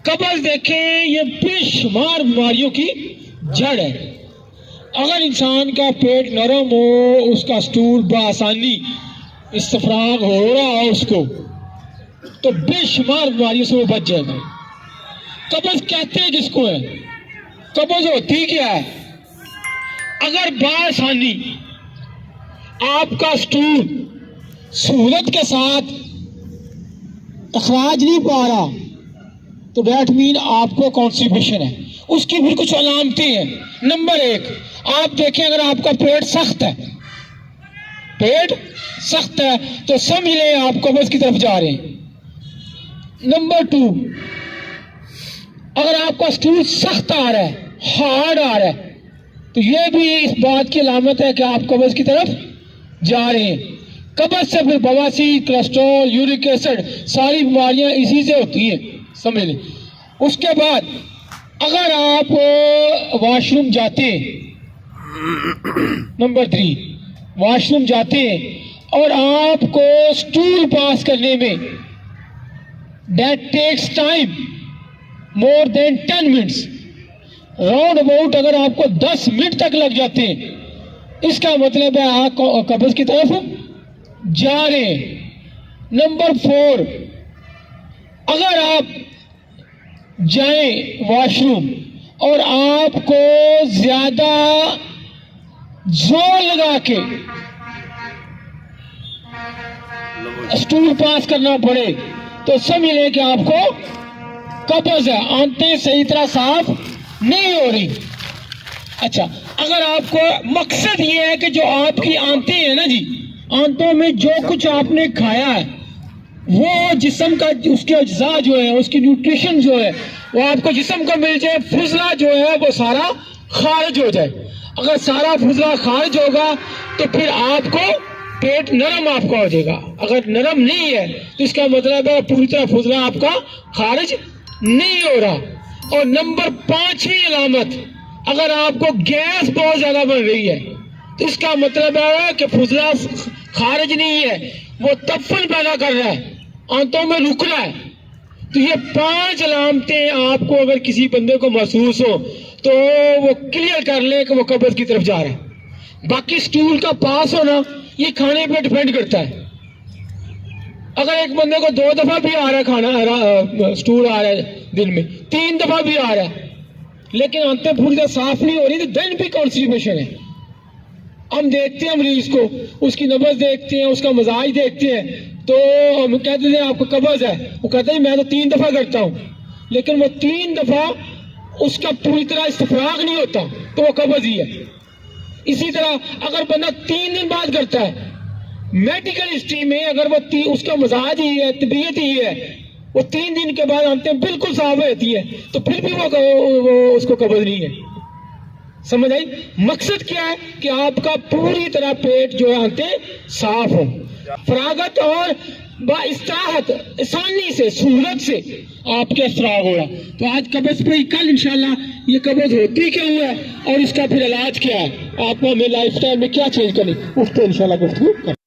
قبض دیکھیں یہ بے شمار بیماریوں کی جڑ ہے. اگر انسان کا پیٹ نرم ہو، اس کا سٹول بآسانی استفراغ ہو رہا ہو اس کو، تو بے شمار بیماریوں سے وہ بچ جائے گا. قبض کہتے ہیں جس کو ہے، قبض ہوتی کیا ہے؟ اگر بآسانی آپ کا سٹول سہولت کے ساتھ اخراج نہیں پا رہا تو دیٹ مین آپ کو کانسٹیپیشن ہے. اس کی بھی کچھ علامتیں ہیں. نمبر 1، آپ دیکھیں اگر آپ کا پیٹ سخت ہے، پیٹ سخت ہے تو سمجھ لیں آپ قبض کی طرف جا رہے ہیں. نمبر 2، اگر آپ کا سٹول سخت آ رہا ہے، ہارڈ آ رہا ہے، تو یہ بھی اس بات کی علامت ہے کہ آپ قبض کی طرف جا رہے ہیں. قبض سے پھر بواسیر، کولیسٹرول، یورک ایسڈ، ساری بیماریاں اسی سے ہوتی ہیں، سمجھ لیں. اس کے بعد اگر آپ واش روم جاتے ہیں، نمبر 3، واش روم جاتے ہیں اور آپ کو سٹول پاس کرنے میں that takes time more then 10 minutes, round about اگر آپ کو 10 منٹ تک لگ جاتے ہیں، اس کا مطلب ہے آپ قبض کی طرف جا رہے ہیں. نمبر 4، اگر آپ جائیں واش روم اور آپ کو زیادہ زور لگا کے سٹول پاس کرنا پڑے تو سمجھ لیں کہ آپ کو قبض ہے، آنتیں صحیح طرح صاف نہیں ہو رہی. اچھا، اگر آپ کو مقصد یہ ہے کہ جو آپ کی آنتیں ہیں نا جی، آنتوں میں جو کچھ آپ نے کھایا ہے وہ جسم کا، اس کے اجزاء جو ہے، اس کی نیوٹریشن جو ہے وہ آپ کو جسم کو مل جائے، فضلہ جو ہے وہ سارا خارج ہو جائے. اگر سارا فضلہ خارج ہوگا تو پھر آپ کو پیٹ نرم آپ کا ہو جائے گا. اگر نرم نہیں ہے تو اس کا مطلب ہے پوری طرح فضلہ آپ کا خارج نہیں ہو رہا. اور نمبر 5ویں علامت، اگر آپ کو گیس بہت زیادہ بن رہی ہے تو اس کا مطلب ہے کہ فضلہ خارج نہیں ہے، وہ تفل پیدا کر رہا ہے، آنتوں میں رک رہا ہے. تو یہ 5 علامتیں آپ کو اگر کسی بندے کو محسوس ہو تو وہ کلیئر کر لیں کہ وہ قبض کی طرف جا رہا ہے. باقی سٹول کا پاس ہونا یہ کھانے پہ ڈیپینڈ کرتا ہے. اگر ایک بندے کو 2 دفعہ بھی آ رہا ہے کھانا، سٹول آ رہا ہے دن میں 3 دفعہ بھی آ رہا ہے، لیکن آنتیں پوری طرح صاف نہیں ہو رہی تو دن بھی کانسٹیپیشن ہے. ہم دیکھتے ہیں مریض کو، اس کی نبض دیکھتے ہیں، اس کا مزاج دیکھتے ہیں، تو ہم کہتے ہیں آپ کو قبض ہے، وہ کہتے ہیں میں تو 3 دفعہ کرتا ہوں، لیکن وہ 3 دفعہ اس کا پوری طرح استفراغ نہیں ہوتا تو وہ قبض ہی ہے. اسی طرح اگر بندہ 3 دن بعد کرتا ہے، میڈیکل ہسٹری میں اگر وہ اس کا مزاج ہی ہے، طبیعت ہی ہے، وہ 3 دن کے بعد آنتیں بالکل صاف ہوتی ہے تو پھر بھی وہ اس کو قبض نہیں ہے. سمجھ آئی؟ مقصد کیا ہے کہ آپ کا پوری طرح پیٹ جو ہے آنتیں صاف ہو، فراغت اور با استراحت، آسانی سے، سہولت سے آپ کے استراغ ہو رہا. تو آج قبض پہ، کل انشاءاللہ یہ قبض ہوتی کیوں ہے اور اس کا پھر علاج کیا ہے، آپ کو ہمیں لائف سٹائل میں کیا چینج کرنی، اس پہ انشاءاللہ گفتگو کریں.